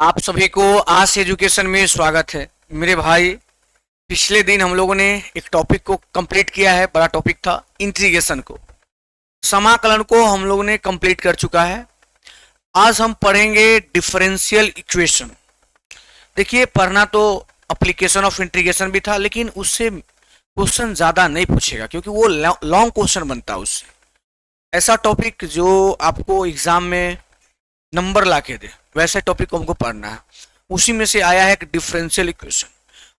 आप सभी को आज एजुकेशन में स्वागत है मेरे भाई। पिछले दिन हम लोगों ने एक टॉपिक को कंप्लीट किया है। बड़ा टॉपिक था इंटीग्रेशन को, समाकलन को हम लोगों ने कंप्लीट कर चुका है। आज हम पढ़ेंगे डिफरेंशियल इक्वेशन। देखिए, पढ़ना तो एप्लीकेशन ऑफ इंटीग्रेशन भी था, लेकिन उससे क्वेश्चन ज़्यादा नहीं पूछेगा क्योंकि वो लॉन्ग क्वेश्चन बनता है उससे। ऐसा टॉपिक जो आपको एग्जाम में नंबर ला के दे, वैसे टॉपिक को हमको पढ़ना है। उसी में से आया है डिफरेंशियल इक्वेशन।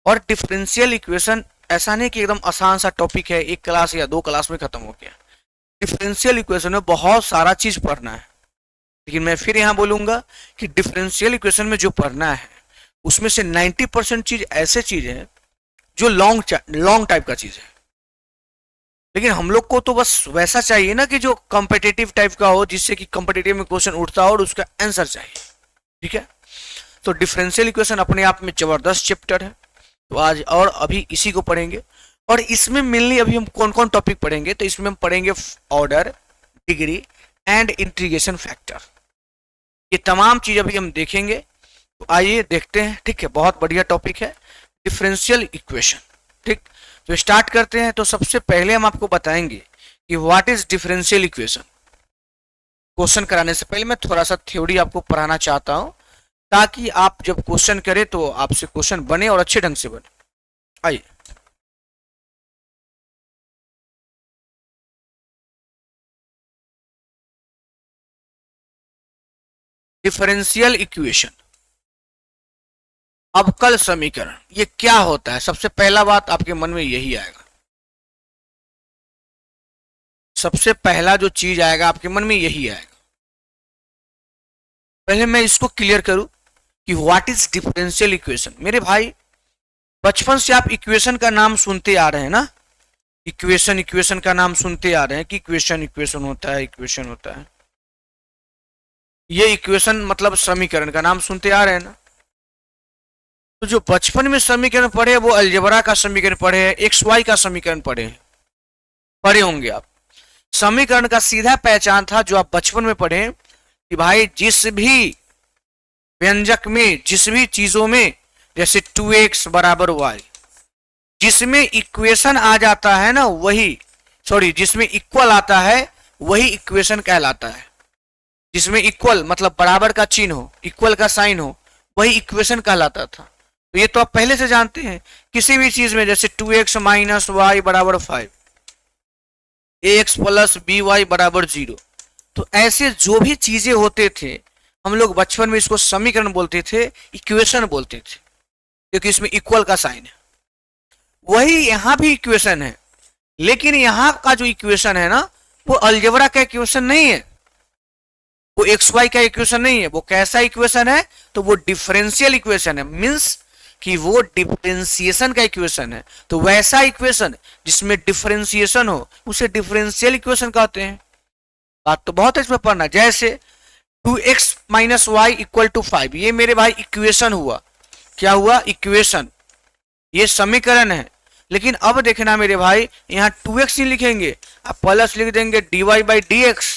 और डिफरेंशियल इक्वेशन ऐसा नहीं कि एकदम आसान सा टॉपिक है, एक क्लास या दो क्लास में खत्म हो गया। डिफरेंशियल इक्वेशन में बहुत सारा चीज पढ़ना है। लेकिन मैं फिर यहाँ बोलूंगा कि डिफरेंशियल इक्वेशन में जो पढ़ना है उसमें से 90% चीज ऐसे चीज है जो लॉन्ग टाइप का चीज है। लेकिन हम लोग को तो बस वैसा चाहिए ना कि जो कॉम्पिटिटिव टाइप का हो, जिससे कि कॉम्पिटिटिव में क्वेश्चन उठता हो और उसका आंसर चाहिए। ठीक है, तो डिफरेंशियल इक्वेशन अपने आप में जबरदस्त चैप्टर है। तो आज और अभी इसी को पढ़ेंगे। और इसमें मेनली अभी हम कौन कौन टॉपिक पढ़ेंगे, तो इसमें हम पढ़ेंगे order, degree and integration factor. ये तमाम चीज अभी हम देखेंगे। तो आइए देखते हैं। ठीक है, बहुत बढ़िया टॉपिक है डिफरेंशियल इक्वेशन। ठीक, तो स्टार्ट करते हैं। तो सबसे पहले हम आपको बताएंगे कि what is differential equation. Question कराने से पहले मैं थोड़ा सा थ्योरी आपको पढ़ाना चाहता हूं, ताकि आप जब क्वेश्चन करें तो आपसे क्वेश्चन बने और अच्छे ढंग से बने। आइए, डिफरेंशियल इक्वेशन, अवकल समीकरण, ये क्या होता है? सबसे पहला बात आपके मन में यही आएगा। सबसे पहला जो चीज आएगा आपके मन में यही आएगा। पहले मैं इसको क्लियर करूं कि व्हाट इज डिफरेंशियल इक्वेशन। मेरे भाई, बचपन से आप इक्वेशन का नाम सुनते आ रहे हैं ना, इक्वेशन इक्वेशन का नाम सुनते आ रहे हैं कि इक्वेशन इक्वेशन होता है, इक्वेशन होता है। ये इक्वेशन मतलब समीकरण का नाम सुनते आ रहे हैं ना। तो जो बचपन में समीकरण पढ़े वो अलजेब्रा का समीकरण पढ़े हैं, एक्स वाई का समीकरण पढ़े हैं, पढ़े होंगे आप। समीकरण का सीधा पहचान था जो आप बचपन में पढ़े कि भाई जिस भी व्यंजक में, जिस भी चीजों में, जैसे 2x बराबर y, जिसमें इक्वेशन आ जाता है ना वही, सॉरी, जिसमें इक्वल आता है वही इक्वेशन कहलाता है। जिसमें इक्वल मतलब बराबर का चिन्ह हो, इक्वल का साइन हो, वही इक्वेशन कहलाता था। तो ये तो आप पहले से जानते हैं। किसी भी चीज में जैसे 2x माइनस वाई बराबर 5, ax प्लस बी वाई बराबर 0, तो ऐसे जो भी चीजें होते थे हम लोग बचपन में इसको समीकरण बोलते थे, इक्वेशन बोलते थे, क्योंकि इसमें इक्वल का साइन है। वही यहां भी इक्वेशन है, लेकिन यहां का जो इक्वेशन है ना, वो अलजेब्रा का इक्वेशन नहीं है, वो एक्स वाई का इक्वेशन नहीं है। वो कैसा इक्वेशन है? तो वो डिफरेंशियल इक्वेशन है। मींस कि वो डिफरेंशिएशन का इक्वेशन है। तो वैसा इक्वेशन जिसमें डिफरेंशिएशन हो उसे डिफरेंशियल इक्वेशन कहते हैं। बात तो बहुत है इसमें पढ़ना। जैसे 2x minus Y equal to 5, ये मेरे भाई इक्वेशन हुआ। क्या हुआ? इक्वेशन। ये समीकरण है। लेकिन अब देखना मेरे भाई, यहां 2x नहीं लिखेंगे, आप प्लस लिख देंगे dy बाई डी एक्स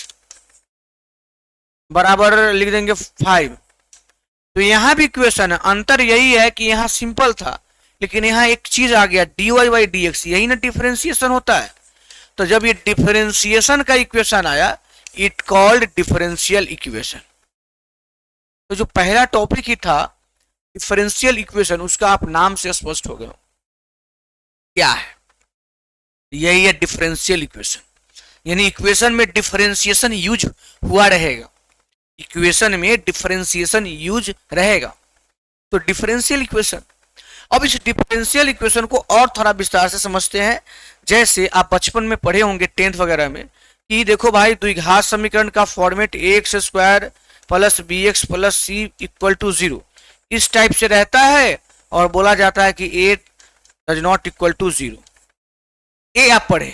बराबर लिख देंगे 5। तो यहां भी इक्वेशन है। अंतर यही है कि यहां सिंपल था, लेकिन यहां एक चीज आ गया dy बाई डी एक्स, यही ना डिफरेंशिएशन होता है। तो जब ये डिफरेंशिएशन का इक्वेशन आया, इट कॉल्ड डिफरेंशियल इक्वेशन। तो जो पहला टॉपिक ही था डिफरेंशियल इक्वेशन, उसका आप नाम से स्पष्ट हो गए क्या है। यही है डिफरेंशियल इक्वेशन, यानी इक्वेशन में डिफरेंशिएशन यूज हुआ रहेगा, इक्वेशन में डिफरेंशिएशन यूज रहेगा। तो डिफरेंशियल इक्वेशन। अब इस डिफरेंशियल इक्वेशन को और थोड़ा विस्तार से समझते हैं। जैसे आप बचपन में पढ़े होंगे 10th वगैरह में कि देखो भाई, द्विघात समीकरण का format x square plus b x plus c equal to 0 इस टाइप से रहता है, और बोला जाता है कि ए डज नॉट इक्वल टू 0। ये आप पढ़े।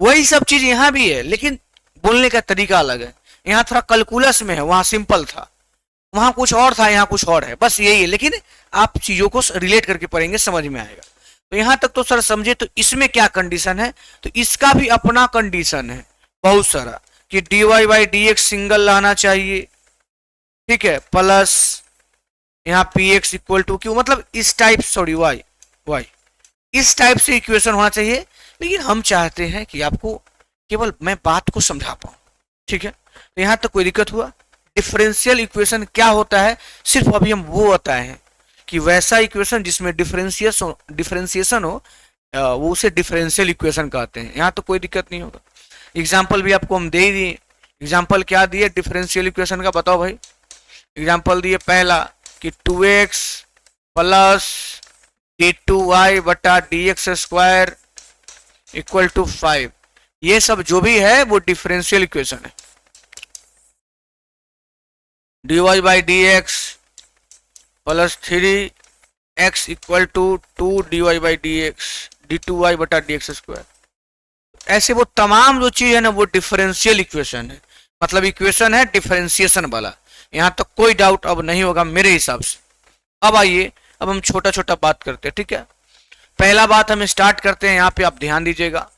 वही सब चीज यहां भी है, लेकिन बोलने का तरीका अलग है। यहाँ थोड़ा कैलकुलस में है, वहां सिंपल था, वहां कुछ और था, यहाँ कुछ और है, बस यही है। लेकिन आप चीजों को रिलेट करके पढ़ेंगे, समझ में आएगा। तो यहां तक तो सर समझे। तो इसमें क्या कंडीशन है? तो इसका भी अपना कंडीशन है बहुत सारा, कि dy by d x single रहना चाहिए, ठीक है, प्लस यहाँ p x equal to q, मतलब इस टाइप, सॉरी वाई, वाई इस टाइप से इक्वेशन होना चाहिए। लेकिन हम चाहते हैं कि आपको केवल मैं बात को समझा पाऊं, ठीक है। तो यहाँ तक कोई दिक्कत हुआ? डिफरेंशियल इक्वेशन क्या होता है सिर्फ अभी हम वो बताए हैं कि वैसा इक्वेशन जिसमें डिफरेंशिएशन हो वो उसे डिफरेंशियल इक्वेशन कहते हैं। यहाँ तो कोई दिक्कत नहीं होगा। एग्जाम्पल भी आपको हम दे ही दिए। एग्जाम्पल क्या दिए डिफरेंशियल इक्वेशन का, बताओ भाई। एग्जाम्पल दिए पहला कि 2x प्लस d2y बटा dx स्क्वायर इक्वल टू 5। ये सब जो भी है वो डिफरेंशियल इक्वेशन है। dy by dx plus 3x equal to 2 dy by dx d2y बटा dx स्क्वायर। ऐसे वो तमाम जो चीज है ना वो डिफरेंशियल इक्वेशन है, मतलब इक्वेशन है डिफरेंशिएशन वाला। यहां तक कोई डाउट अब नहीं होगा मेरे हिसाब से। अब आइए, अब हम छोटा छोटा बात करते हैं, ठीक है। पहला बात हम स्टार्ट करते हैं, यहाँ पे आप ध्यान दीजिएगा,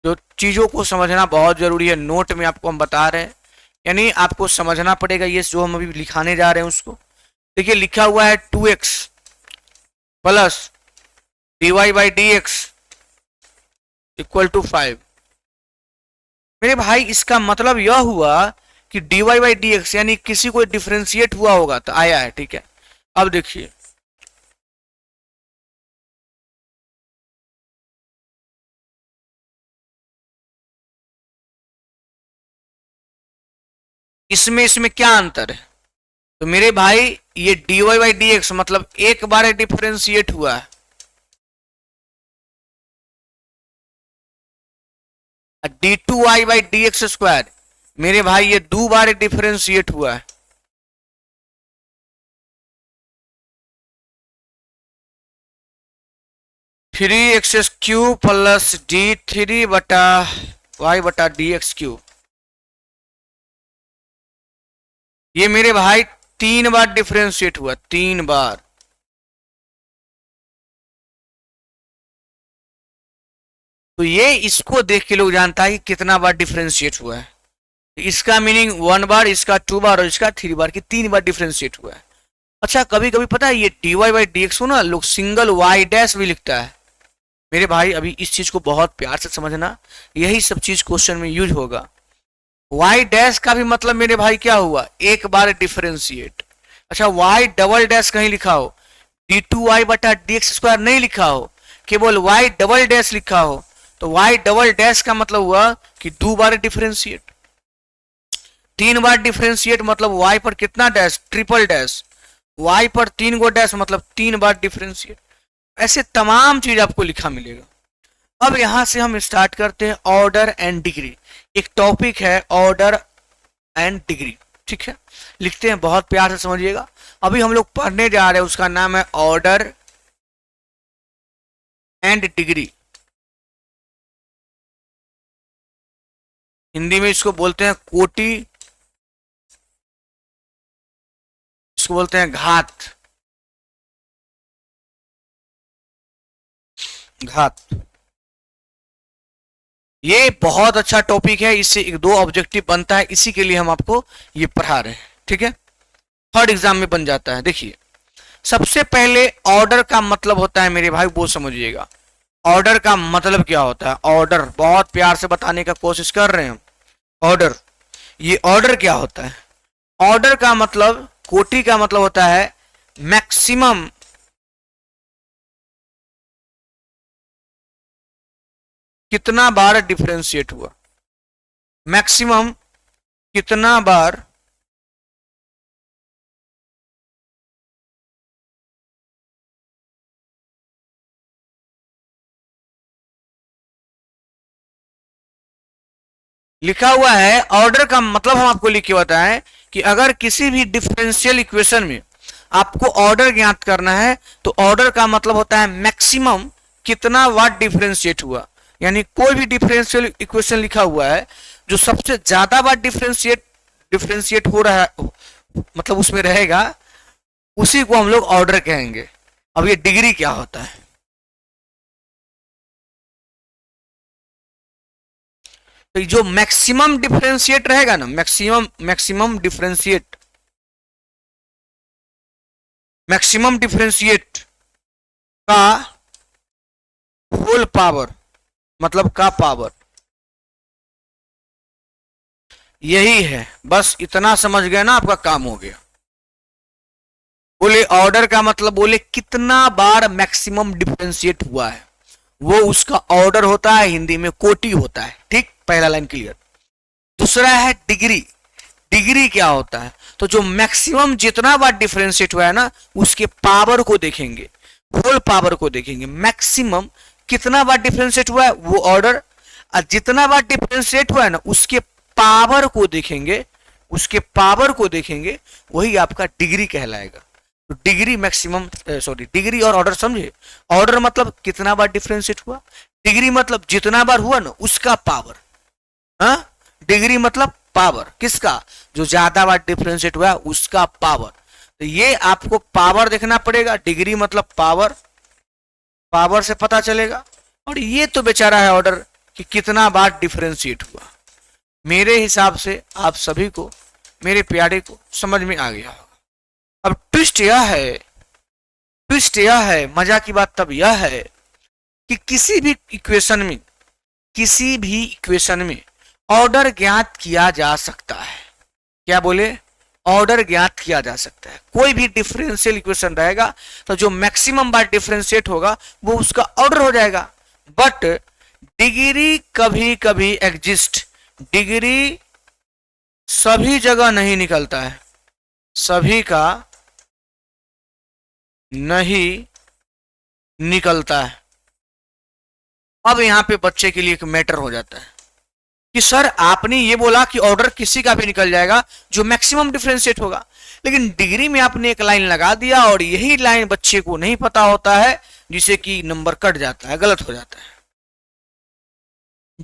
जो चीजों को समझना बहुत जरूरी है। नोट में आपको हम बता रहे हैं, यानी आपको समझना पड़ेगा ये जो हम अभी लिखाने जा रहे हैं उसको। देखिए लिखा हुआ है 2x plus dy by dx equal to 5। मेरे भाई इसका मतलब यह हुआ कि dy बाई dx यानी किसी को डिफरेंशिएट हुआ होगा तो आया है, ठीक है। अब देखिए इसमें इसमें क्या अंतर है। तो मेरे भाई ये dy बाई dx मतलब एक बार डिफरेंशिएट हुआ है, d2y बाई dx स्क्वायर मेरे भाई ये 2 बार डिफरेंशिएट हुआ है। Three x cube plus d3 बटा y बटा dx क्यूब, ये मेरे भाई 3 बार डिफरेंशिएट हुआ, 3 बार। तो ये इसको देख के लोग जानता है कि कितना बार डिफरेंशिएट हुआ है। इसका मीनिंग 1 बार, इसका 2 बार और इसका 3 बार की 3 बार डिफरेंशिएट हुआ है। अच्छा कभी कभी पता है ये dy बाई dx को ना लोग सिंगल y डैश भी लिखता है। मेरे भाई अभी इस चीज को बहुत प्यार से समझना, यही सब चीज क्वेश्चन में यूज होगा। y डैश का भी मतलब मेरे भाई क्या हुआ, एक बार डिफरेंशिएट। अच्छा y डबल डैश कहीं लिखा हो, d2y बटा dx स्क्वायर नहीं लिखा हो, केवल y डबल डैश लिखा हो, तो y डबल डैश का मतलब हुआ कि 2 बार डिफरेंशिएट। 3 बार डिफरेंशिएट मतलब y पर कितना डैश, ट्रिपल डैश। y पर 3 गो डैश मतलब 3 बार डिफरेंशिएट। ऐसे तमाम चीज आपको लिखा मिलेगा। अब यहां से हम स्टार्ट करते हैं ऑर्डर एंड डिग्री। एक टॉपिक है ऑर्डर एंड डिग्री, ठीक है। लिखते हैं, बहुत प्यार से समझिएगा। अभी हम लोग पढ़ने जा रहे हैं, उसका नाम है ऑर्डर एंड डिग्री। हिंदी में इसको बोलते हैं कोटि, इसको बोलते हैं घात, घात। ये बहुत अच्छा टॉपिक है, इससे एक दो ऑब्जेक्टिव बनता है, इसी के लिए हम आपको ये पढ़ा रहे हैं, ठीक है। थर्ड एग्जाम में बन जाता है। देखिए सबसे पहले ऑर्डर का मतलब होता है मेरे भाई, वो समझिएगा। ऑर्डर का मतलब क्या होता है, ऑर्डर बहुत प्यार से बताने का कोशिश कर रहे हैं हम। ऑर्डर, ये ऑर्डर क्या होता है। ऑर्डर का मतलब, कोटि का मतलब होता है मैक्सिमम कितना बार डिफरेंशिएट हुआ, मैक्सिमम कितना बार लिखा हुआ है। ऑर्डर का मतलब हम आपको लिख के बताएं कि अगर किसी भी डिफरेंशियल इक्वेशन में आपको ऑर्डर ज्ञात करना है तो ऑर्डर का मतलब होता है मैक्सिमम कितना बार डिफरेंशिएट हुआ। यानी कोई भी डिफरेंशियल इक्वेशन लिखा हुआ है जो सबसे ज्यादा बार डिफरेंशिएट हो रहा है, मतलब उसमें रहेगा, उसी को हम लोग ऑर्डर कहेंगे। अब ये डिग्री क्या होता है, तो जो मैक्सिमम डिफरेंशिएट रहेगा ना, मैक्सिमम डिफरेंशिएट मैक्सिमम डिफरेंशिएट का होल पावर मतलब का पावर, यही है। बस इतना समझ गए ना, आपका काम हो गया। बोले ऑर्डर का मतलब बोले कितना बार मैक्सिमम डिफरेंशिएट हुआ है, वो उसका ऑर्डर होता है, हिंदी में कोटि होता है। ठीक, पहला लाइन क्लियर। दूसरा है डिग्री। डिग्री क्या होता है? तो जो मैक्सिमम जितना बार डिफरेंशिएट हुआ है ना, उसके पावर को देखेंगे, होल पावर को देखेंगे। मैक्सिमम कितना बार डिफरेंशिएट हुआ है वो ऑर्डर, और जितना बार डिफरेंशिएट हुआ है ना उसके पावर को देखेंगे, उसके पावर को देखेंगे, वही आपका डिग्री कहलाएगा। तो डिग्री मैक्सिमम, सॉरी, डिग्री और ऑर्डर समझे। ऑर्डर मतलब कितना बार डिफरेंशिएट हुआ, डिग्री मतलब जितना बार हुआ ना उसका पावर। हाँ, डिग्री मतलब पावर किसका, जो ज्यादा बार डिफरेंशिएट हुआ उसका पावर। तो ये आपको पावर देखना पड़ेगा, डिग्री मतलब पावर, पावर से पता चलेगा। और ये तो बेचारा है ऑर्डर कि कितना बार डिफरेंशिएट हुआ। मेरे हिसाब से आप सभी को, मेरे प्यारे को समझ में आ गया होगा। अब ट्विस्ट यह है, ट्विस्ट यह है, मजा की बात तब यह है कि किसी भी इक्वेशन में, किसी भी इक्वेशन में ऑर्डर ज्ञात किया जा सकता है। क्या बोले? ऑर्डर ज्ञात किया जा सकता है। कोई भी डिफरेंशियल इक्वेशन रहेगा तो जो मैक्सिमम बार डिफरेंशिएट होगा वो उसका ऑर्डर हो जाएगा। बट डिग्री कभी कभी एग्जिस्ट, डिग्री सभी जगह नहीं निकलता है, सभी का नहीं निकलता है। अब यहां पे बच्चे के लिए एक मैटर हो जाता है कि सर आपने ये बोला कि ऑर्डर किसी का भी निकल जाएगा जो मैक्सिमम डिफरेंशिएट होगा, लेकिन डिग्री में आपने एक लाइन लगा दिया और यही लाइन बच्चे को नहीं पता होता है, जिससे कि नंबर कट जाता है, गलत हो जाता है।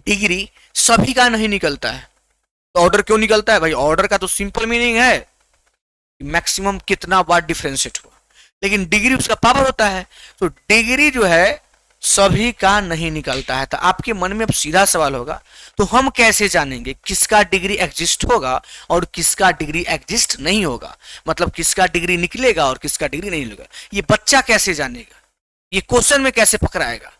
डिग्री सभी का नहीं निकलता है, तो ऑर्डर क्यों निकलता है भाई? ऑर्डर का तो सिंपल मीनिंग है मैक्सिमम कितना बार डिफरेंशिएट हुआ, लेकिन डिग्री उसका पावर होता है। तो डिग्री जो है सभी का नहीं निकलता है। तो आपके मन में अब सीधा सवाल होगा, तो हम कैसे जानेंगे किसका डिग्री एग्जिस्ट होगा और किसका डिग्री एग्जिस्ट नहीं होगा? मतलब किसका डिग्री निकलेगा और किसका डिग्री नहीं निकलेगा, ये बच्चा कैसे जानेगा? ये क्वेश्चन में कैसे पकड़ाएगा?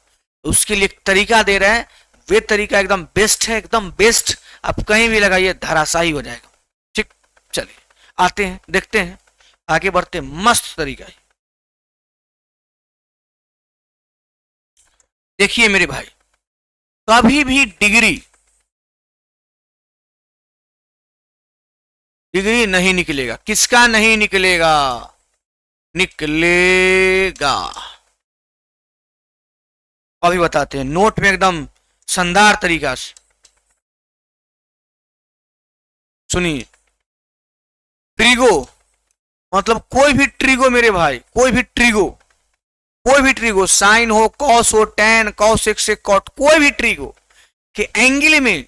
उसके लिए एक तरीका दे रहे हैं, वे तरीका एकदम बेस्ट है, एकदम बेस्ट। आप कहीं भी लगाइए धराशायी हो जाएगा। ठीक, चलिए आते हैं, देखते हैं, आगे बढ़ते हैं। मस्त तरीका है। देखिए मेरे भाई, कभी भी डिग्री डिग्री नहीं निकलेगा। किसका नहीं निकलेगा? निकलेगा। अभी बताते हैं नोट में एकदम शानदार तरीका से सुनिए। ट्रिगो मतलब कोई भी ट्रिगो मेरे भाई, कोई भी ट्रिगो, कोई भी ट्रिगो, साइन हो, कॉस हो, टेन, कॉस एक्स से कॉट, कोई भी ट्रिगो के एंगल में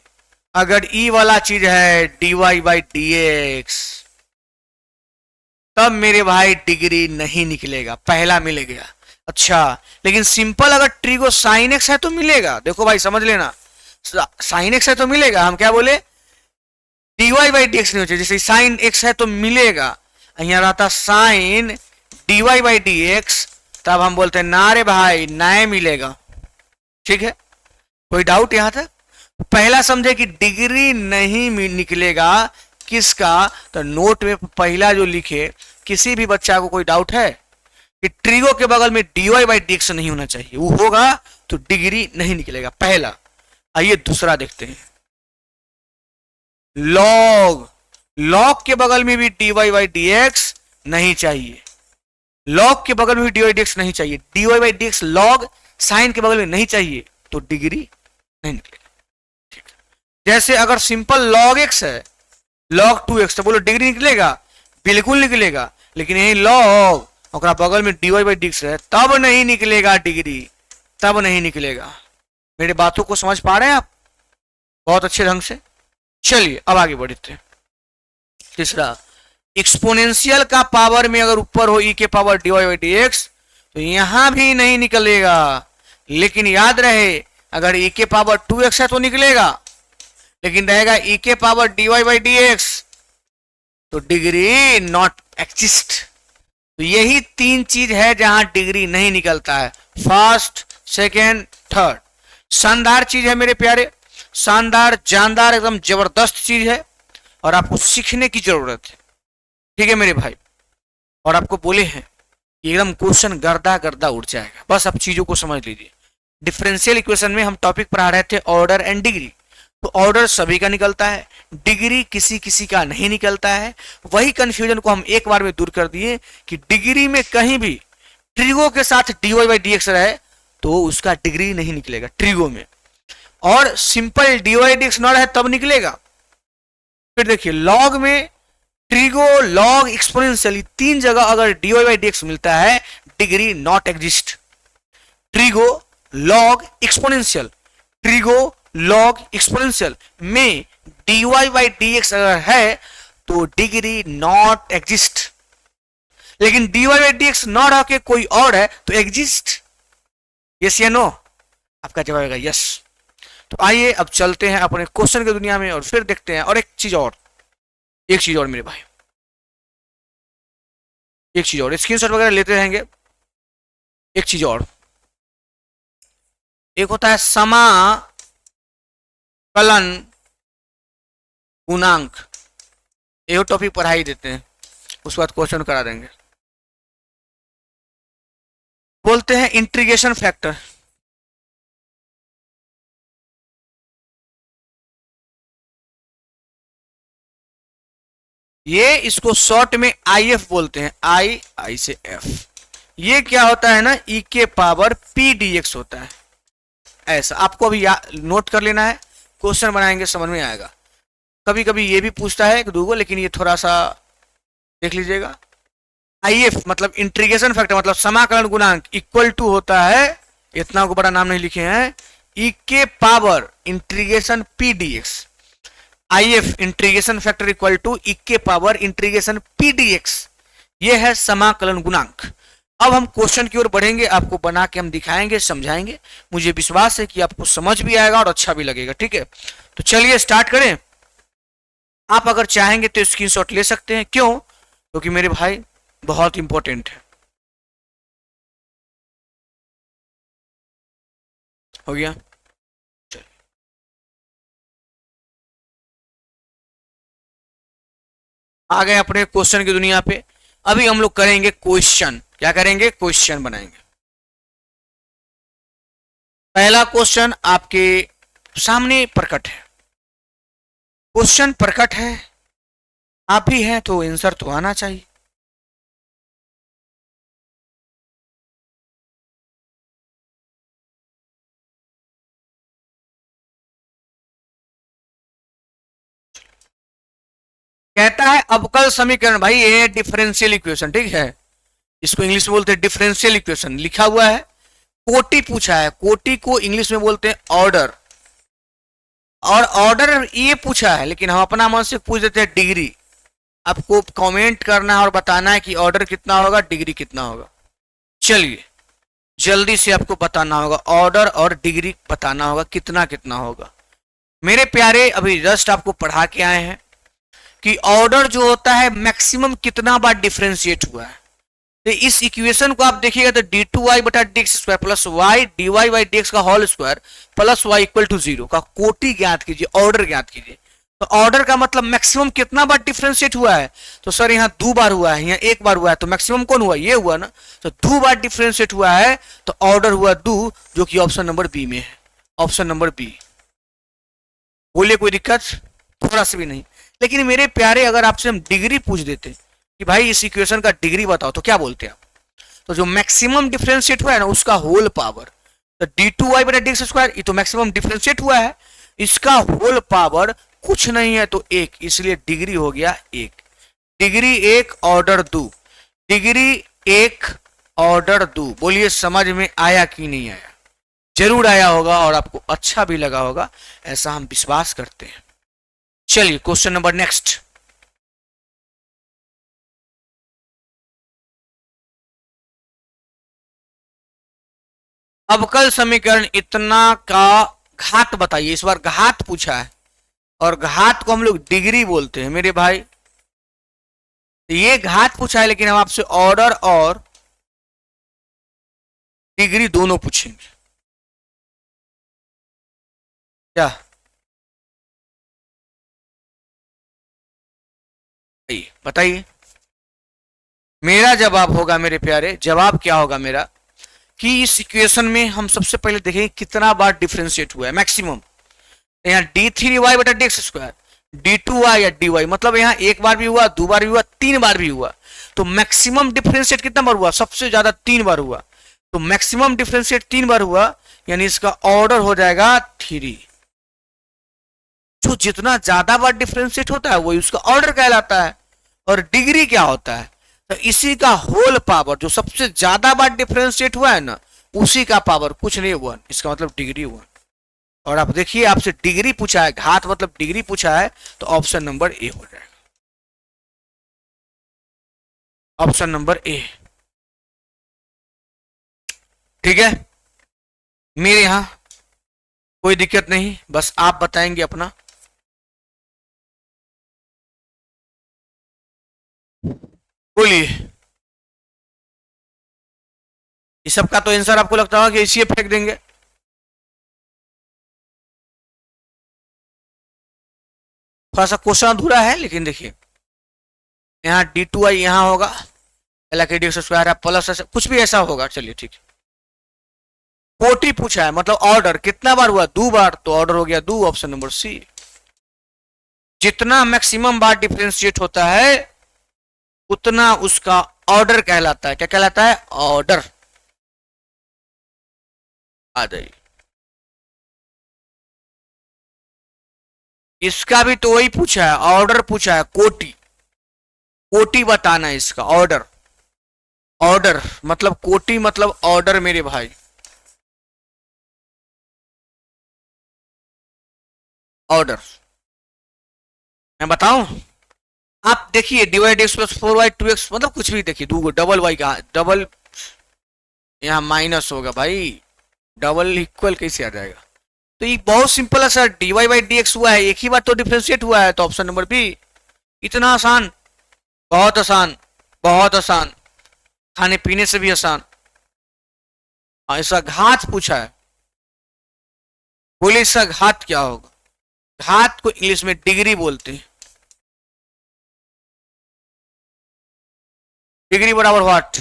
अगर ई वाला चीज है dy बाई डी एक्स, तब मेरे भाई डिग्री नहीं निकलेगा, पहला मिल गया। अच्छा, लेकिन सिंपल अगर ट्रिगो साइन एक्स है तो मिलेगा। देखो भाई समझ लेना, साइन एक्स है तो मिलेगा। हम क्या बोले? dy बाई डी एक्स नहीं हो चाहिए, जैसे साइन एक्स है तो मिलेगा, यहाँ रहता sign dy by d x, तब हम बोलते हैं ना रे भाई नए मिलेगा। ठीक है, कोई डाउट यहां तक? पहला समझे कि डिग्री नहीं निकलेगा किसका, तो नोट में पहला जो लिखे, किसी भी बच्चा को कोई डाउट है कि ट्रिगो के बगल में dy बाई डी एक्स नहीं होना चाहिए, वो होगा तो डिग्री नहीं निकलेगा, पहला। आइए दूसरा देखते हैं। लॉग, लॉग के बगल में भी dy बाई डी एक्स नहीं चाहिए, लॉग के बगल में भी dy बाई डी एक्स नहीं चाहिए, dy by d x log sign के बगल में नहीं चाहिए, तो डिग्री नहीं निकलेगा। ठीक है, जैसे अगर सिंपल लॉग एक्स है, लॉग 2x, तो बोलो डिग्री निकलेगा? बिल्कुल निकलेगा, लेकिन यही लॉग और बगल में dy बाई डी एक्स है, तब नहीं निकलेगा डिग्री, तब नहीं निकलेगा। मेरी बातों को समझ पा रहे हैं आप बहुत अच्छे ढंग से? चलिए अब आगे बढ़ते हैं। तीसरा, एक्सपोनेंशियल का पावर में अगर ऊपर हो e के power dy by d x, तो यहां भी नहीं निकलेगा, लेकिन याद रहे अगर e के पावर 2x है तो निकलेगा, लेकिन रहेगा e के power dy by d x, तो डिग्री नॉट एग्जिस्ट, तो यही तीन चीज है जहां डिग्री नहीं निकलता है, फर्स्ट सेकेंड थर्ड। शानदार चीज है मेरे प्यारे, शानदार जानदार एकदम जबरदस्त चीज है और आपको सीखने की जरूरत है, ठीक है मेरे भाई। और आपको बोले हैं एकदम क्वेश्चन गर्दा गर्दा उड़ जाएगा, बस आप चीजों को समझ लीजिए। डिफरेंशियल इक्वेशन में हम टॉपिक पढ़ा रहे थे ऑर्डर एंड डिग्री। तो ऑर्डर सभी का निकलता है, डिग्री किसी किसी का नहीं निकलता है। वही कंफ्यूजन को हम एक बार में दूर कर दिए कि डिग्री में कहीं भी ट्रिगो के साथ dy बाई डी एक्स रहे तो उसका डिग्री नहीं निकलेगा ट्रिगो में, और सिंपल dy डी एक्स न रहे तब निकलेगा। फिर देखिए लॉग में ट्रिगो लॉग एक्सपोनेंशियल तीन जगह अगर dy बाई डी एक्स मिलता है degree not exist. Trigo log exponential, trigo log exponential में dy बाई डी एक्स अगर है तो डिग्री नॉट एग्जिस्ट। लेकिन dy बाई डी एक्स न रह के कोई और है तो एग्जिस्ट। यस या नो? आपका जवाब आएगा यस। तो आइए अब चलते हैं अपने क्वेश्चन की दुनिया में और फिर देखते हैं। और एक चीज और मेरे भाई, एक चीज और, स्क्रीनशॉट वगैरह लेते रहेंगे। एक चीज और, एक होता है समाकलन गुणांक, ये टॉपिक पढ़ा ही देते हैं, उसके बाद क्वेश्चन करा देंगे। बोलते हैं इंटीग्रेशन फैक्टर। ये इसको शॉर्ट में IF बोलते हैं, आई से F। ये क्या होता है ना, e के पावर p dx होता है। ऐसा आपको अभी नोट कर लेना है, क्वेश्चन बनाएंगे समझ में आएगा। कभी कभी ये भी पूछता है एक दूगो, लेकिन ये थोड़ा सा देख लीजिएगा। IF मतलब इंटीग्रेशन फैक्टर मतलब समाकलन गुणांक इक्वल टू होता है, इतना को बड़ा नाम नहीं लिखे हैं, e के power integration p dx। IF integration factor equal to e के पावर इंटीग्रेशन p dx, ये है समाकलन गुणांक। अब हम क्वेश्चन की ओर बढ़ेंगे, आपको बना के हम दिखाएंगे, समझाएंगे। मुझे विश्वास है कि आपको समझ भी आएगा और अच्छा भी लगेगा, ठीक है। तो चलिए स्टार्ट करें। आप अगर चाहेंगे तो स्क्रीनशॉट ले सकते हैं, क्यों? क्योंकि मेरे भाई बहुत इंपॉर्टेंट है। हो गया? चलिए आ गए अपने क्वेश्चन की दुनिया पे। अभी हम लोग करेंगे क्वेश्चन। क्या करेंगे? क्वेश्चन बनाएंगे। पहला क्वेश्चन आपके सामने प्रकट है, क्वेश्चन प्रकट है, आप भी हैं तो आंसर तो आना चाहिए। कहता है अवकल समीकरण, भाई ये डिफरेंशियल इक्वेशन, ठीक है, इसको इंग्लिश में बोलते हैं डिफरेंशियल इक्वेशन। लिखा हुआ है, कोटि पूछा है, कोटि को इंग्लिश में बोलते हैं ऑर्डर, और ऑर्डर ये पूछा है, लेकिन हम अपना मन से पूछ देते हैं डिग्री। आपको कमेंट करना है और बताना है कि ऑर्डर कितना होगा, डिग्री कितना होगा। चलिए जल्दी से आपको बताना होगा, ऑर्डर और डिग्री बताना होगा कितना कितना होगा। मेरे प्यारे अभी जस्ट आपको पढ़ा के आए हैं कि ऑर्डर जो होता है मैक्सिमम कितना बार डिफरेंशिएट हुआ है। तो इस इक्वेशन को आप देखिएगा तो d2y बटा dx square plus y dy by dx का whole square plus y equal to 0 का कोटि ज्ञात कीजिए, ऑर्डर ज्ञात कीजिए। तो ऑर्डर का मतलब मैक्सिमम कितना बार डिफरेंशिएट हुआ है। तो सर यहाँ 2 बार हुआ है, यहाँ 1 बार हुआ है, तो मैक्सिमम कौन हुआ? ये हुआ ना। तो 2 बार डिफरेंशिएट हुआ है तो ऑर्डर हुआ 2, जो कि ऑप्शन नंबर बी में है, ऑप्शन नंबर बी। बोलिए कोई दिक्कत? थोड़ा सा भी नहीं। लेकिन मेरे प्यारे अगर आपसे हम डिग्री पूछ देते कि भाई इस इक्वेशन का डिग्री बताओ, तो क्या बोलते हैं आप? तो जो मैक्सिमम डिफरेंशिएट हुआ है ना उसका होल पावर, तो d2y बटा dx स्क्वायर, ये तो मैक्सिमम डिफरेंशिएट हुआ है, इसका होल पावर कुछ नहीं है तो 1, इसलिए डिग्री हो गया 1। Degree 1 order 2, degree 1 order 2। बोलिए समझ में आया कि नहीं आया? जरूर आया होगा और आपको अच्छा भी लगा होगा, ऐसा हम विश्वास करते हैं। चलिए क्वेश्चन नंबर नेक्स्ट। अवकल समीकरण इतना का घात बताइए। इस बार घात पूछा है और घात को हम लोग डिग्री बोलते हैं मेरे भाई। ये घात पूछा है, लेकिन हम आपसे ऑर्डर और डिग्री दोनों पूछेंगे। क्या बताइए? मेरा जवाब होगा मेरे प्यारे, जवाब क्या होगा मेरा, कि इस इक्वेशन में हम सबसे पहले देखेंगे कितना बार डिफरेंशिएट हुआ है मैक्सिमम। यहाँ d3y बटा डी एक्स स्क्वायर, d2y या dy, मतलब यहाँ एक बार भी हुआ, दो बार भी हुआ, तीन बार भी हुआ। तो मैक्सिमम डिफरेंशिएट कितना बार हुआ? सबसे ज्यादा तीन बार हुआ। तो मैक्सिमम डिफरेंशिएट तीन बार हुआ, यानी इसका ऑर्डर हो जाएगा 3। जो जितना ज्यादा बार डिफरेंशिएट होता है वही उसका ऑर्डर कहलाता है। और डिग्री क्या होता है? तो इसी का होल पावर, जो सबसे ज्यादा बार डिफरेंशिएट हुआ है ना, उसी का पावर, कुछ नहीं हुआ, इसका मतलब डिग्री हुआ। और आप देखिए, आपसे डिग्री पूछा है, घात मतलब डिग्री पूछा है, तो ऑप्शन नंबर ए हो जाएगा। ऑप्शन नंबर ए, ठीक है। मेरे यहां कोई दिक्कत नहीं, बस आप बताएंगे अपना। बोलिए। इस सब का तो आंसर आपको लगता होगा कि इसी फेंक देंगे। थोड़ा सा क्वेश्चन अधूरा है, लेकिन देखिए यहाँ d2y यहाँ होगा, एल के डी स्क्वायर है प्लस ऐसा कुछ भी ऐसा होगा। चलिए ठीक है। कोटि पूछा है, मतलब ऑर्डर कितना बार हुआ? दो बार, तो ऑर्डर हो गया दो, ऑप्शन नंबर सी। जितना मैक्सिमम बार डिफरेंशिएट होता है उतना उसका ऑर्डर कहलाता है। क्या कहलाता है? ऑर्डर। आ जाइए। इसका भी तो वही पूछा है, ऑर्डर पूछा है, कोटि। कोटि बताना है इसका ऑर्डर। ऑर्डर मतलब कोटि मतलब ऑर्डर मेरे भाई। ऑर्डर मैं बताऊं, आप देखिए dy dx plus 4y 2x, मतलब कुछ भी देखिए, दो डबल y का डबल यहाँ माइनस होगा भाई, डबल इक्वल कैसे आ जाएगा? तो ये बहुत सिंपल है sir, dy by d x हुआ है, एक ही बार तो डिफ्रेंशिएट हुआ है, तो ऑप्शन नंबर बी। इतना आसान, बहुत आसान, बहुत आसान, खाने पीने से भी आसान। ऐसा घात पूछा है, बोले इसका घात क्या होगा? घात को इंग्लिश में डिग्री बोलते हैं। डिग्री बराबर व्हाट?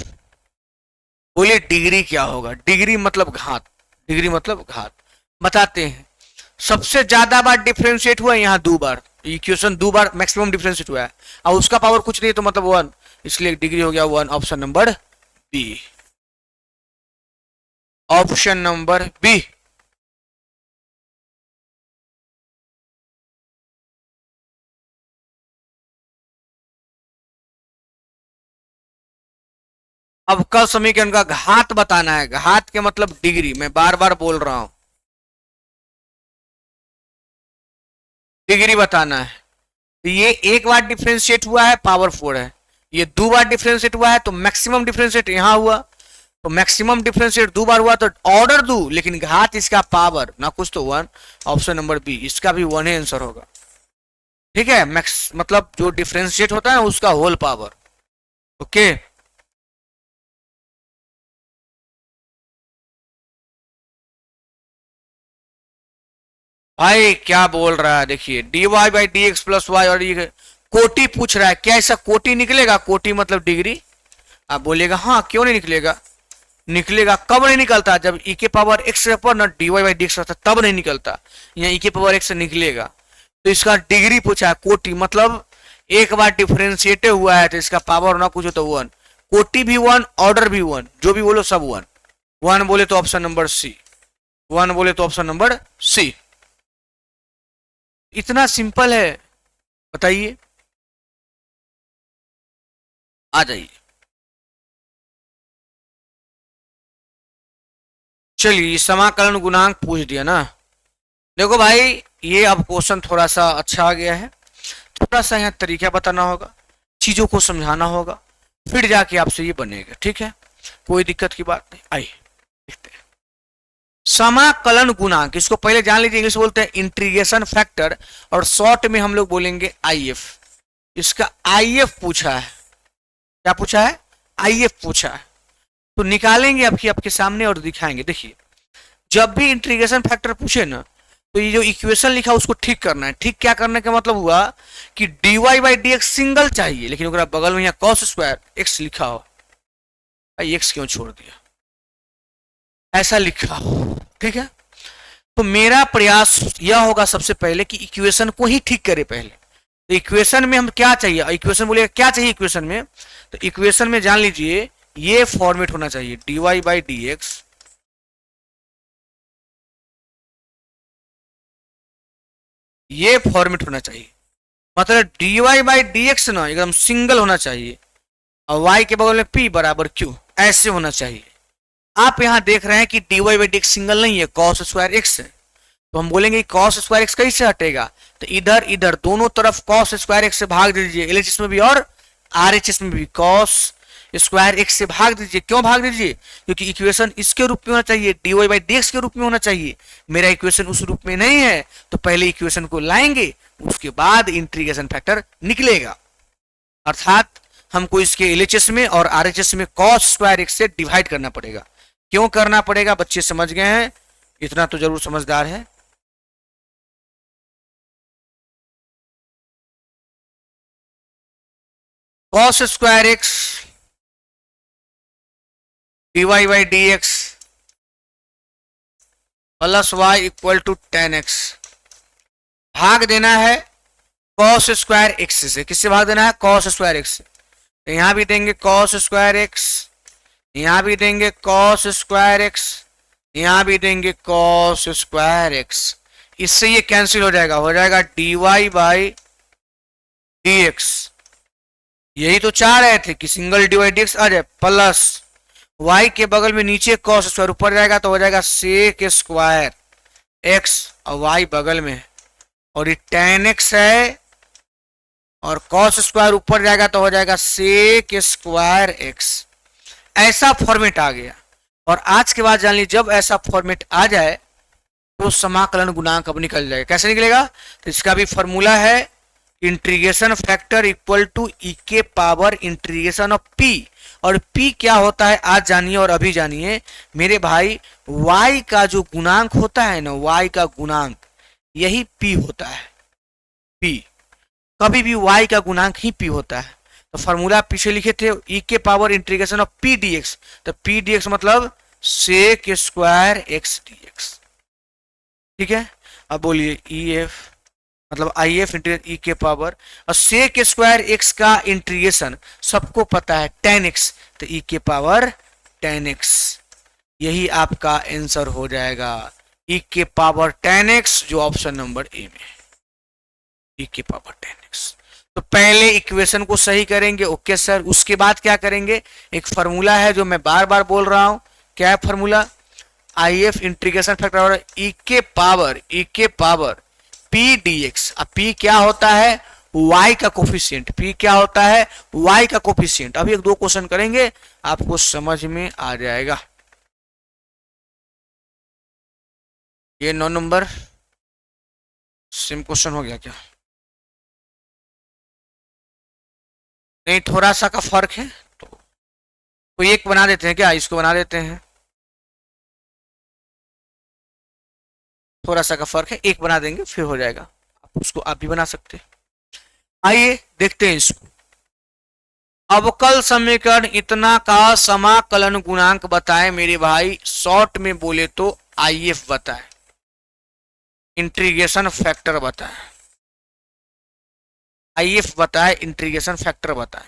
बोलिए डिग्री क्या होगा? डिग्री मतलब घात, डिग्री मतलब घात। बताते हैं, सबसे ज्यादा बार डिफरेंशिएट हुआ है यहाँ दो बार, इक्वेशन दो बार मैक्सिमम डिफरेंशिएट हुआ है, और उसका पावर कुछ नहीं, तो मतलब 1, इसलिए डिग्री हो गया 1, option number b. Option number b. अब कल समीकरण का घात बताना है, घात के मतलब डिग्री, मैं बार बार बोल रहा हूं, डिग्री बताना है। तो ये एक बार डिफरेंशिएट हुआ है, पावर 4 है। ये दो बार डिफरेंशिएट हुआ है, तो मैक्सिमम डिफरेंशिएट यहां हुआ, तो मैक्सिमम डिफरेंशिएट दो बार हुआ, तो ऑर्डर दो, लेकिन घात इसका पावर ना कुछ तो 1, ऑप्शन नंबर बी, इसका भी 1 ही आंसर होगा। ठीक है, मैक्स मतलब जो डिफरेंशिएट होता है उसका होल पावर। ओके, भाई क्या बोल रहा है? देखिए dy by d x plus y, और ये कोटि पूछ रहा है, क्या ऐसा कोटि निकलेगा? कोटि मतलब डिग्री। आप बोलेगा हाँ क्यों नहीं निकलेगा? निकलेगा। कब नहीं निकलता? जब e के पावर x पर ना dy बाई डी एक्स रहता, तब नहीं निकलता। यहाँ e के पावर x से निकलेगा। तो इसका डिग्री पूछा है, कोटि मतलब एक बार डिफरेंशिएट हुआ है, तो इसका पावर ना कुछ हो तो 1, कोटि भी 1, ऑर्डर भी 1, जो भी बोलो सब 1। 1 बोले तो ऑप्शन नंबर सी, 1 बोले तो ऑप्शन नंबर सी। इतना सिंपल है, बताइए। आ जाइए। चलिए समाकलन गुणांक पूछ दिया ना। देखो भाई, ये अब क्वेश्चन थोड़ा सा अच्छा आ गया है, थोड़ा सा यहाँ तरीका बताना होगा, चीजों को समझाना होगा, फिर जाके आपसे ये बनेगा। ठीक है, कोई दिक्कत की बात नहीं। आइए देखते हैं समाकलन गुणांक। इसको पहले जान लीजिए, इंग्लिश बोलते हैं इंटीग्रेशन फैक्टर, और शॉर्ट में हम लोग बोलेंगे आईएफ। इसका आईएफ पूछा है, क्या पूछा है? IF पूछा है। तो निकालेंगे आपके सामने और दिखाएंगे। देखिए, जब भी इंटीग्रेशन फैक्टर पूछे ना, तो ये जो इक्वेशन लिखा उसको ठीक करना है। ठीक क्या करने का मतलब हुआ कि dy by d x single चाहिए, लेकिन अगर बगल में यहाँ कॉस स्क्वायर एक्स लिखा हो, भाई एक्स क्यों छोड़ दिया, ऐसा लिखा हो, ठीक है। तो मेरा प्रयास यह होगा सबसे पहले कि इक्वेशन को ही ठीक करे पहले। तो इक्वेशन में हम क्या चाहिए, इक्वेशन बोलिए क्या चाहिए इक्वेशन में, तो इक्वेशन में जान लीजिए ये फॉर्मेट होना चाहिए, dy बाई डी एक्स ये फॉर्मेट होना चाहिए। मतलब dy बाई डी एक्स ना एकदम सिंगल होना चाहिए और y के बगल में p बराबर q, ऐसे होना चाहिए। आप यहां देख रहे हैं कि dy by d x single नहीं है, कॉस स्क्वायर एक्स है, तो हम बोलेंगे कॉस स्क्वायर एक्स कैसे हटेगा, तो इधर इधर दोनों तरफ कॉस स्क्वायर एक्स से भाग दीजिए, एलएचएस में भी और आरएचएस में भी कॉस स्क्वायर एक्स से भाग दीजिए। क्यों भाग दीजिए? क्योंकि इक्वेशन इसके रूप में होना चाहिए, dy बाई डी एक्स के रूप में होना चाहिए। मेरा इक्वेशन उस रूप में नहीं है, तो पहले इक्वेशन को लाएंगे, उसके बाद इंटीग्रेशन फैक्टर निकलेगा। अर्थात हमको इसके एलएचएस में और आरएचएस में कॉस स्क्वायर एक्स से डिवाइड करना पड़ेगा। क्यों करना पड़ेगा? बच्चे समझ गए हैं, इतना तो जरूर समझदार है। Cos square x dy by d x plus y equal to 10x, भाग देना है कॉस स्क्वायर एक्स से। किससे भाग देना है? कॉस स्क्वायर एक्स से। तो यहां भी देंगे कॉस स्क्वायर एक्स, यहां भी देंगे कॉस स्क्वायर एक्स, यहां भी देंगे कॉस स्क्वायर एक्स। इससे ये कैंसिल हो जाएगा dy बाई डी एक्स। यही तो चाह रहे थे कि सिंगल dy डी एक्स आ जाए, प्लस y के बगल में नीचे कॉस स्क्वायर, ऊपर जाएगा तो हो जाएगा सेक स्क्वायर एक्स और y बगल में, और ये tan x है और कॉस स्क्वायर ऊपर जाएगा तो हो जाएगा सेक स्क्वायर एक्स। ऐसा फॉर्मेट आ गया। और आज के बाद जान लीजिए, जब ऐसा फॉर्मेट आ जाए तो समाकलन गुणांक अब निकल जाएगा। कैसे निकलेगा? तो इसका भी फॉर्मूला है इंटीग्रेशन फैक्टर इक्वल टू ई के पावर इंटीग्रेशन ऑफ p। और p क्या होता है आज जानिए और अभी जानिए मेरे भाई, y का जो गुणांक होता है ना, y का गुणांक यही p होता है। p कभी भी y का गुणांक ही p होता है। तो फॉर्मूला पीछे लिखे थे e के power integration of p dx, तो p dx मतलब सेक स्क्वायर एक्स dx। ठीक है, अब बोलिए EF मतलब IF इंटीग्रेशन e के पावर, और सेक स्क्वायर एक्स का इंटीग्रेशन सबको पता है tan x, तो e के पावर tan x। यही आपका आंसर हो जाएगा, e के पावर tan x, जो ऑप्शन नंबर ए में है, e के पावर tan x। तो पहले इक्वेशन को सही करेंगे, ओके सर। उसके बाद क्या करेंगे, एक फॉर्मूला है जो मैं बार बार बोल रहा हूं, क्या है formula? IF integration factor e के पावर p dx। अब p क्या होता है? y का कोफिशिएंट। p क्या होता है? y का कोफिशिएंट। अभी एक दो क्वेश्चन करेंगे, आपको समझ में आ जाएगा। ये 9 नंबर सेम क्वेश्चन हो गया क्या? नहीं, थोड़ा सा का फर्क है, तो एक बना देते हैं क्या? इसको बना देते हैं, थोड़ा सा का फर्क है, एक बना देंगे फिर हो जाएगा। उसको आप भी बना सकते हैं। आइए देखते हैं इसको। अवकल समीकरण इतना का समाकलन गुणांक बताएं मेरे भाई, शॉर्ट में बोले तो IF बताएं, इंटीग्रेशन फैक्टर बताएं, IF बताएं, इंटीग्रेशन फैक्टर बताएं।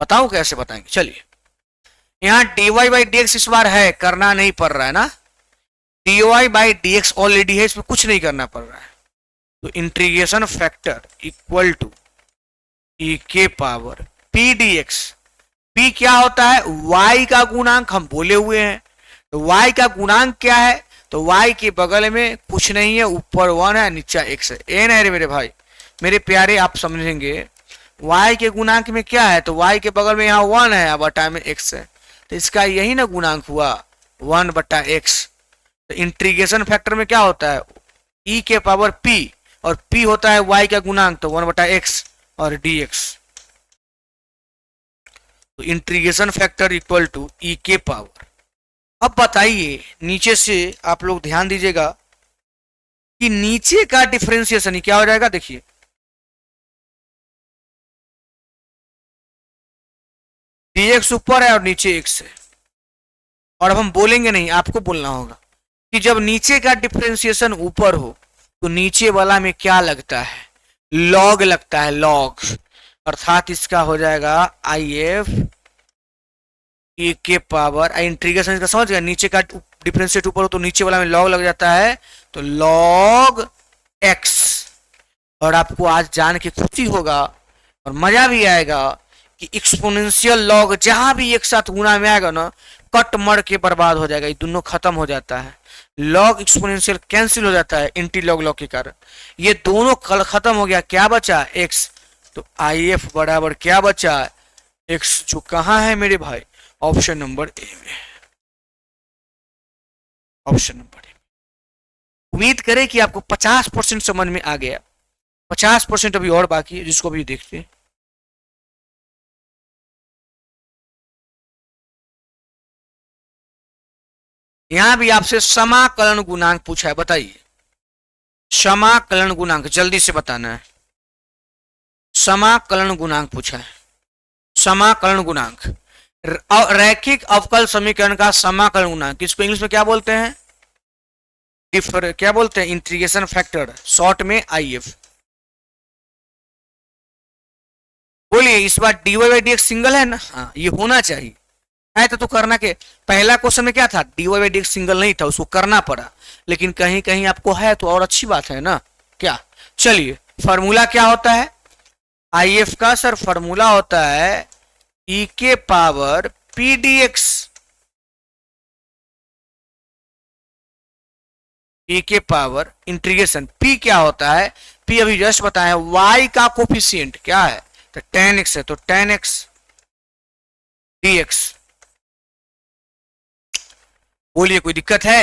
बताओ कैसे बताएंगे? चलिए, यहां dy बाई डी एक्स इस बार है, करना नहीं पड़ रहा है ना, dy by d x already है, इसमें कुछ नहीं करना पड़ रहा है। तो इंटीग्रेशन फैक्टर इक्वल टू ई के पावर p dx। p क्या होता है? y का गुणांक, हम बोले हुए हैं। तो y का गुणांक क्या है? तो y के बगल में कुछ नहीं है, ऊपर 1 है, नीचे x है। ए नहीं रे मेरे भाई, मेरे प्यारे, आप समझेंगे y के गुणांक में क्या है, तो y के बगल में यहाँ 1 है, बटा में x है, तो इसका यही ना गुणांक हुआ 1 बटा x। तो इंटीग्रेशन फैक्टर में क्या होता है? e के पावर p, और p होता है y का गुणांक, तो 1 बटा x, और dx। तो इंटीग्रेशन फैक्टर इक्वल टू ई के पावर। अब बताइए नीचे से आप लोग ध्यान दीजिएगा कि नीचे का डिफरेंशिएशन क्या हो जाएगा। देखिए dx ऊपर है और नीचे x है, और अब हम बोलेंगे नहीं, आपको बोलना होगा कि जब नीचे का डिफरेंशिएशन ऊपर हो तो नीचे वाला में क्या लगता है, लॉग लगता है, लॉग। अर्थात इसका हो जाएगा आई एफ ई के पावर, इंटीग्रेशन का समझ गया, नीचे का डिफरेंशिएट ऊपर हो तो नीचे वाला में लॉग लग जाता है, तो लॉग एक्स। और आपको आज जान के खुशी होगा और मजा भी आएगा कि एक्सपोनेंशियल लॉग जहां भी एक साथ गुणा में आएगा ना, कट मर के बर्बाद हो जाएगा, ये दोनों खत्म हो जाता है, लॉग एक्सपोनेंशियल कैंसिल हो जाता है एंटी लॉग लॉग के कारण, ये दोनों कल खत्म हो गया, क्या बचा एक्स। तो आई एफ बराबर क्या बचा, एक्स, जो कहां है मेरे भाई, ऑप्शन नंबर ए में, ऑप्शन नंबर ए। उम्मीद करें कि आपको 50% समझ में आ गया, 50% अभी और बाकी है, जिसको भी देखते हैं। यहां भी आपसे समाकलन गुणांक पूछा है, बताइए समाकलन गुणांक जल्दी से बताना है। समाकलन गुणांक पूछा है, समाकलन गुणांक, रैखिक अवकल समीकरण का समाकलन गुणांक, इसको इंग्लिश में क्या बोलते हैं, क्या बोलते हैं, इंटीग्रेशन फैक्टर, शॉर्ट में आई एफ। बोलिए इस बार dy by d x single है ना, हाँ ये होना चाहिए है, तो करना के पहला क्वेश्चन में क्या था, dy by d x single नहीं था, उसको करना पड़ा, लेकिन कहीं कहीं आपको है तो और अच्छी बात है ना क्या। चलिए फॉर्मूला क्या होता है आई एफ का, सर फॉर्मूला होता है ई के पावर पी डी एक्स, ई के पावर इंटीग्रेशन, पी क्या होता है, पी अभी जस्ट बताया, वाई का कोफिशिएंट क्या है, तो tan x है, तो tan x dx। बोलिए कोई दिक्कत है,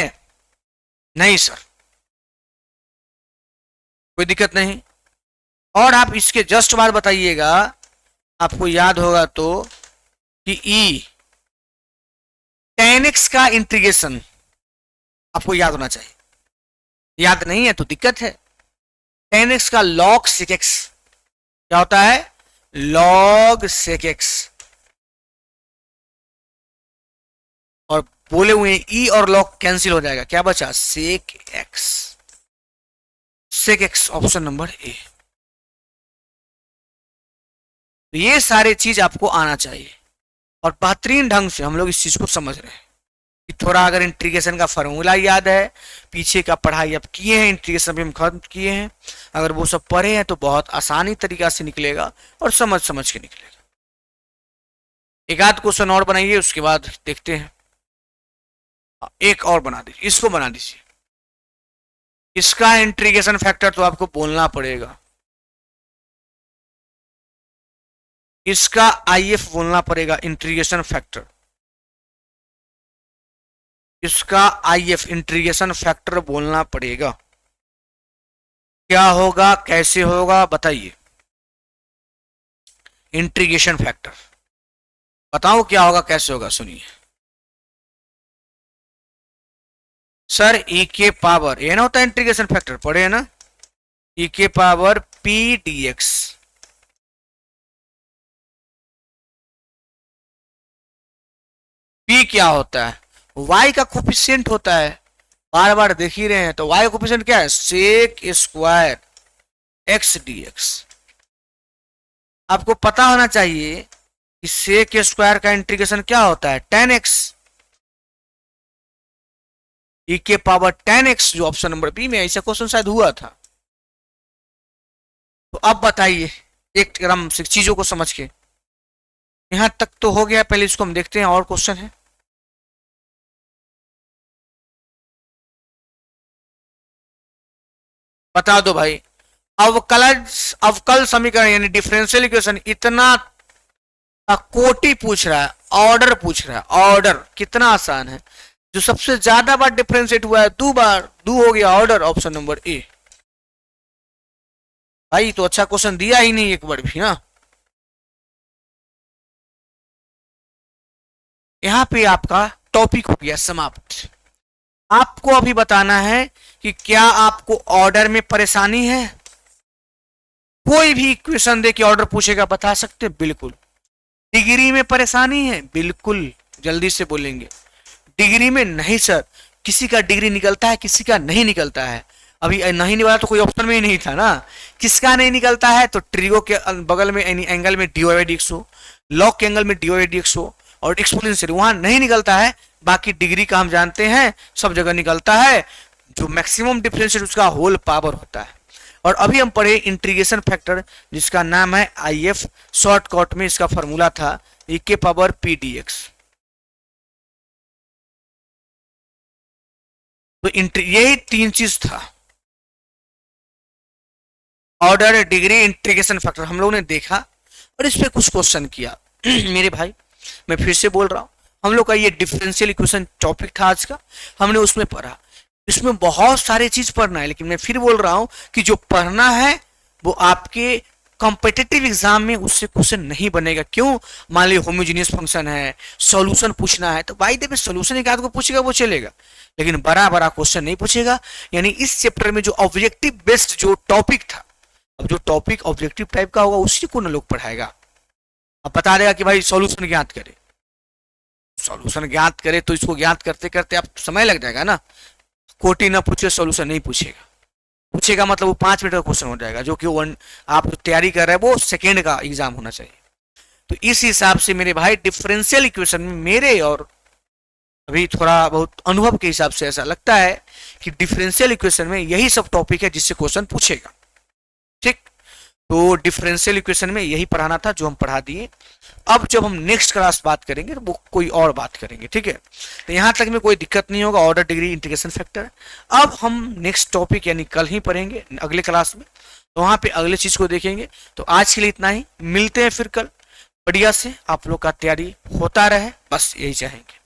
नहीं सर कोई दिक्कत नहीं। और आप इसके जस्ट बाद बताइएगा, आपको याद होगा तो, कि e tan x का इंटीग्रेशन आपको याद होना चाहिए, याद नहीं है तो दिक्कत है। tan x का log sec x क्या होता है, log sec x, और बोले हुए e और log कैंसिल हो जाएगा, क्या बचा sec x, sec x, option number A. तो ये सारे चीज आपको आना चाहिए, और बेहतरीन ढंग से हम लोग इस चीज को समझ रहे हैं कि थोड़ा अगर इंटीग्रेशन का फॉर्मूला याद है, पीछे का पढ़ाई आप किए हैं, इंटीग्रेशन भी हम खत्म किए हैं, अगर वो सब पढ़े हैं तो बहुत आसानी तरीका से निकलेगा और समझ समझ के निकलेगा। एक आध क्वेश्चन और बनाइए, उसके बाद देखते हैं। एक और बना दीजिए, इसको बना दीजिए, इसका इंटीग्रेशन फैक्टर तो आपको बोलना पड़ेगा, इसका आई एफ बोलना पड़ेगा, इंटीग्रेशन फैक्टर, इसका आई एफ इंटीग्रेशन फैक्टर बोलना पड़ेगा। क्या होगा, कैसे होगा, बताइए। इंटीग्रेशन फैक्टर बताओ क्या होगा, कैसे होगा, सुनिए। सर ई के पावर, ये ना होता है इंटीग्रेशन फैक्टर, पढ़े है ना, ई के power P D x, P क्या होता है, y का कोफिशिएंट होता है, बार बार देख ही रहे हैं, तो y का कोफिशिएंट क्या है, sec square x d x. आपको पता होना चाहिए कि सेक स्क्वायर का इंटीग्रेशन क्या होता है, tan x, ई के पावर tan x, जो ऑप्शन नंबर बी में, ऐसा क्वेश्चन शायद हुआ था। तो अब बताइए एक क्रम से चीजों को समझ के, यहां तक तो हो गया, पहले इसको हम देखते हैं, और क्वेश्चन है। बता दो भाई, अवकल समीकरण यानी डिफरेंशियल इक्वेशन, इतना कोटि पूछ रहा है, ऑर्डर पूछ रहा है, ऑर्डर कितना आसान है, जो सबसे ज्यादा बार डिफरेंशिएट हुआ है, 2 बार, 2 हो गया ऑर्डर, ऑप्शन नंबर ए। भाई तो अच्छा क्वेश्चन दिया ही नहीं एक बार भी ना। यहाँ पे आपका टॉपिक हो गया समाप्त। आपको अभी बताना है कि क्या आपको ऑर्डर में परेशानी है। कोई भी इक्वेशन दे के ऑर्डर पूछेगा, बता सकते बिल्कुल। डिग्री में परेशानी है, बिल्कुल जल्दी से बोलेंगे। डिग्री में नहीं सर, किसी का डिग्री निकलता है किसी का नहीं निकलता है। अभी नहीं निकला तो कोई ऑप्शन में ही नहीं था ना। किसका नहीं निकलता है, तो ट्रिगो के बगल में एंगल में dy बाई dx हो, लॉग के एंगल में dy बाई dx हो, और एक्सपोनेंशियल वहां नहीं निकलता है। बाकी डिग्री का हम जानते हैं सब जगह निकलता है। जो मैक्सिमम डिफरेंशियल उसका होल पावर होता है। और अभी हम पढ़े इंटीग्रेशन फैक्टर जिसका नाम है IF, शॉर्टकट में इसका फॉर्मूला था e के पावर p dx। तो यही तीन चीज था, ऑर्डर, डिग्री, इंटीग्रेशन फैक्टर हम लोगों ने देखा और इस पे कुछ क्वेश्चन किया। मेरे भाई मैं फिर से बोल रहा हूं, हम लोग का ये डिफरेंशियल इक्वेशन टॉपिक था आज का, हमने उसमें पढ़ा। इसमें बहुत सारे चीज पढ़ना है, लेकिन मैं फिर बोल रहा हूं कि जो पढ़ना है वो आपके कॉम्पिटिटिव एग्जाम में उससे क्वेश्चन नहीं बनेगा। क्यों? मान लीजिए होमोजीनियस फंक्शन है, सॉल्यूशन पूछना है, तो भाई देखिए सॉल्यूशन एक आध को पूछेगा वो चलेगा, लेकिन बड़ा बड़ा क्वेश्चन नहीं पूछेगा। यानी इस चैप्टर में जो ऑब्जेक्टिव बेस्ड जो टॉपिक था, अब जो टॉपिक ऑब्जेक्टिव टाइप का होगा उसी को ना लोग पढ़ाएगा। अब बता देगा कि भाई सॉल्यूशन ज्ञात करे, सॉल्यूशन ज्ञात करे तो इसको ज्ञात करते करते आप समय लग जाएगा ना। कोटि ना पूछे सॉल्यूशन नहीं पूछेगा, पूछेगा मतलब वो 5 मिनट का क्वेश्चन हो जाएगा, जो कि आप जो तैयारी कर रहे हैं वो सेकेंड का एग्जाम होना चाहिए। तो इस हिसाब से मेरे भाई डिफरेंशियल इक्वेशन में मेरे और अभी थोड़ा बहुत अनुभव के हिसाब से ऐसा लगता है कि डिफरेंशियल इक्वेशन में यही सब टॉपिक है जिससे क्वेश्चन पूछेगा। ठीक, तो डिफरेंशियल इक्वेशन में यही पढ़ाना था जो हम पढ़ा दिए। अब जब हम नेक्स्ट क्लास बात करेंगे तो वो कोई और बात करेंगे, ठीक है। तो यहां तक में कोई दिक्कत नहीं होगा, ऑर्डर, डिग्री, इंटीग्रेशन फैक्टर। अब हम नेक्स्ट टॉपिक यानी कल ही पढ़ेंगे अगले क्लास में, तो वहां पे अगले चीज को देखेंगे। तो आज के लिए इतना ही, मिलते हैं फिर कल। बढ़िया से आप लोग का तैयारी होता रहे, बस यही चाहेंगे।